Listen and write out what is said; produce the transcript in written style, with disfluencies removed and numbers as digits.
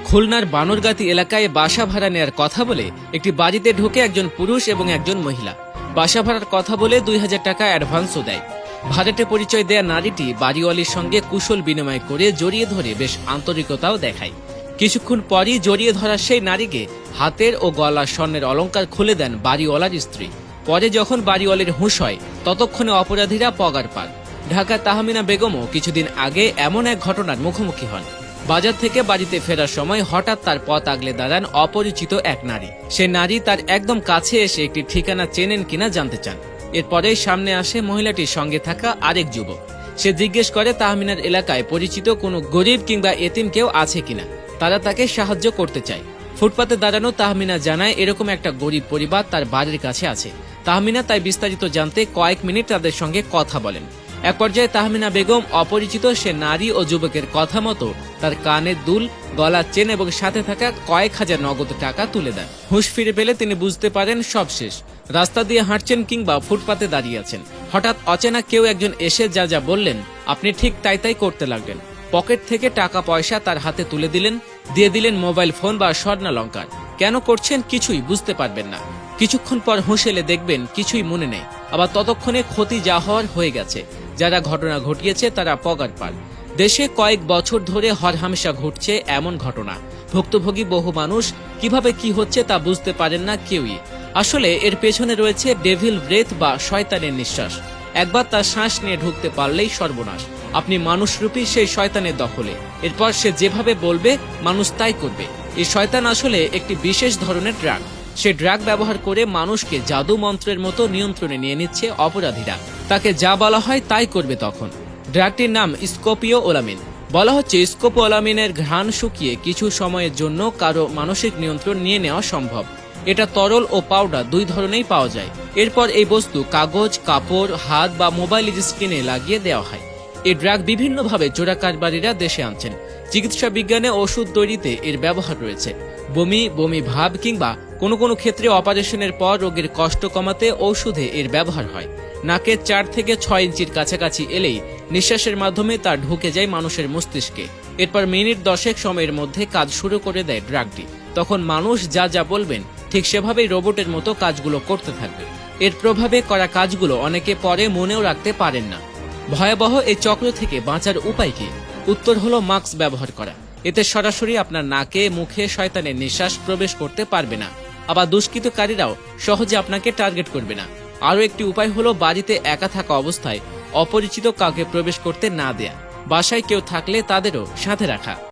খুলনার বানরগাতি এলাকায় বাসা ভাড়া নেয়ার কথা বলে একটি বাড়িতে ঢুকে একজন পুরুষ এবং একজন মহিলা বাসা ভাড়ার কথা বলে 2000 টাকা অ্যাডভান্সও দেয়। ভাড়াটে পরিচয় দেয়া নারীটি বাড়িওয়ালির সঙ্গে কুশল বিনিময় করে জড়িয়ে ধরে বেশ আন্তরিকতাও দেখায়। কিছুক্ষণ পরই জড়িয়ে ধরা সেই নারীকে হাতের ও গলার স্বর্ণের অলংকার খুলে দেন বাড়িওয়ালার স্ত্রী। পরে যখন বাড়িওয়ালির হুঁশ হয় ততক্ষণে অপরাধীরা পগার পান। ঢাকার তাহমিনা বেগমও কিছুদিন আগে এমন এক ঘটনার মুখোমুখি হন। বাজার থেকে বাড়িতে ফেরার সময় হঠাৎ তার পথ আগলে দাঁড়ান অপরিচিত এক নারী। সে নারী তার একদম কাছে এসে একটি ঠিকানা চেনেন কিনা জানতে চান। এরপরেই সামনে আসে মহিলাটির সঙ্গে থাকা আরেক যুবক। সে জিজ্ঞেস করে তাহমিনার এলাকায় পরিচিত কোনো গরিব কিংবা এতিম কেউ আছে কিনা, তারা তাকে সাহায্য করতে চায়। ফুটপাতে দাঁড়ানো তাহমিনা জানায় এরকম একটা গরিব পরিবার তার বাড়ির কাছে আছে। তাহমিনা তাই বিস্তারিত জানতে কয়েক মিনিট তাদের সঙ্গে কথা বলেন। এক পর্যায়ে তাহমিনা বেগম অপরিচিত সে নারী ও যুবকের কথা মতো তার কানের দুল, গলার চেন এবং সাথে থাকা কয়েক হাজার নগদ টাকা তুলে দেন। হুঁশ ফিরে পেলে তিনি বুঝতে পারেন সব শেষ। রাস্তা দিয়ে হাঁটছেন কিংবা ফুটপাতে দাঁড়িয়ে আছেন, হঠাৎ অচেনা কেউ একজন এসে যা যা বললেন আপনি ঠিক তাই করতে লাগলেন। পকেট থেকে টাকা পয়সা তার হাতে তুলে দিলেন, দিয়ে দিলেন মোবাইল ফোন বা স্বর্ণালংকার। কেন করছেন কিছুই বুঝতে পারবেন না। কিছুক্ষণ পর হুঁশ এলে দেখবেন কিছুই মনে নেই, আবার ততক্ষণে ক্ষতি যা হওয়ার হয়ে গেছে। যারা ঘটনা ঘটিয়েছে তারা পগার পার। দেশে কয়েক বছর ধরে হরহামেশা ঘটছে এমন ঘটনা। ভুক্তভোগী বহু মানুষ কিভাবে কি হচ্ছে তা বুঝতে পারেন না কেউই। আসলে এর পেছনে রয়েছে ডেভিল ব্রেথ বা শয়তানের নিঃশ্বাস। একবার তার শ্বাস নিয়ে ঢুকতে পারলেই সর্বনাশ। আপনি মানুষরূপী সেই শয়তানের দখলে। এরপর সে যেভাবে বলবে মানুষ তাই করবে। এই শয়তান আসলে একটি বিশেষ ধরনের ড্রাগ। সে ড্রাগ ব্যবহার করে মানুষকে জাদু মন্ত্রের মতো নিয়ন্ত্রণে নিয়ে নিচ্ছে অপরাধীরা। তাকে যা বলা হয় তাই করবে তখন। ড্রাগটির নাম স্কোপিওলামিন। বলা হচ্ছে স্কোপোলামিনের ঘ্রাণ শুকিয়ে কিছু সময়ের জন্য কারো মানসিক নিয়ন্ত্রণ নিয়ে নেওয়া সম্ভব। এটা তরল ও পাউডার দুই ধরনেই পাওয়া যায়। এরপর এই বস্তু কাগজ, কাপড়, হাত বা মোবাইল স্ক্রিনে লাগিয়ে দেওয়া হয়। এই ড্রাগ বিভিন্নভাবে চোরাকারবারীরা দেশে আনছেন। চিকিৎসা বিজ্ঞানে ওষুধ তৈরিতে এর ব্যবহার রয়েছে। বমি ভাব কিংবা কোনো ক্ষেত্রে অপারেশনের পর রোগীর কষ্ট কমাতে ঔষধে এর ব্যবহার হয়। নাকের 4 থেকে 6 ইঞ্চির কাছাকাছি এলেই নিঃশ্বাসের মাধ্যমে তা ঢুকে যায় মানুষের মস্তিষ্কে। এরপর মিনিট 10 সময়ের মধ্যে কাজ শুরু করে দেয় ড্রাগটি। তখন মানুষ যা যা বলবেন ঠিক সেভাবেই রোবটের মতো কাজগুলো করতে থাকবে। এর প্রভাবে করা কাজগুলো অনেকে পরে মনেও রাখতে পারেন না। ভয়াবহ এই চক্র থেকে বাঁচার উপায় কি? উত্তর হলো মাস্ক ব্যবহার করা। এতে সরাসরি আপনার নাকে মুখে শয়তানের নিঃশ্বাস প্রবেশ করতে পারবে না। আবার দুষ্কৃতকারীরাও সহজে আপনাকে টার্গেট করবে না। আরও একটি উপায় হলো বাড়িতে একা থাকা অবস্থায় অপরিচিত কাউকে প্রবেশ করতে না দেয়া। বাসায় কেউ থাকলে তাদেরও সাথে রাখা।